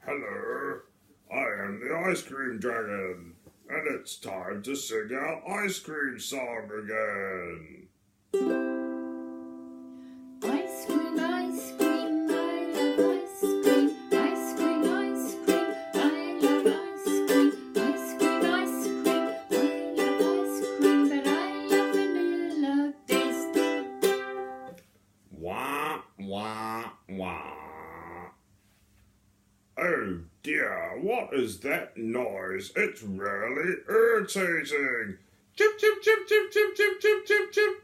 Hello, I am the Ice Cream Dragon, and it's time to sing our ice cream song again. Ice cream, ice cream, I love ice cream. Ice cream, ice cream, I love ice cream. Ice cream, ice cream, I love ice cream, but I love vanilla taste. Wah, wah, wah. Oh dear, what is that noise? It's really irritating. Chip, chip, chip, chip, chip, chip, chip, chip, chip.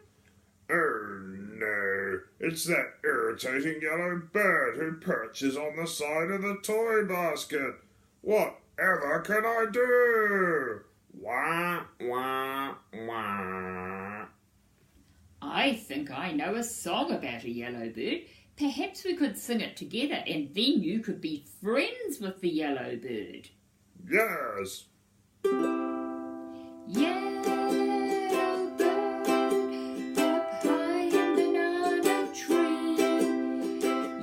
Oh no, it's that irritating yellow bird who perches on the side of the toy basket. Whatever can I do? Wah, wah, wah. I think I know a song about a yellow bird. Perhaps we could sing it together and then you could be friends with the yellow bird. Yes. Yellow bird up high in banana tree.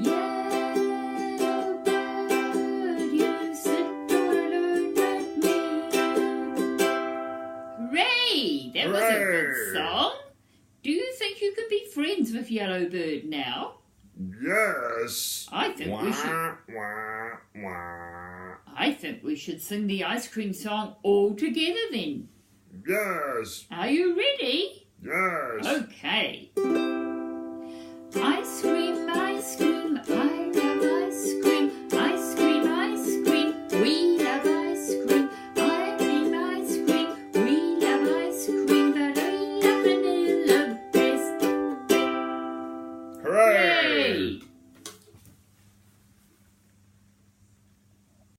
Yellow bird, you sit all alone with me. Hooray! That was a good Hooray! song. Do you think you could be friends with Yellow Bird now? Yes. I think we should. Wah, wah, wah. I think we should sing the ice cream song all together then. Yes. Are you ready? Yes. Okay. Ice cream, I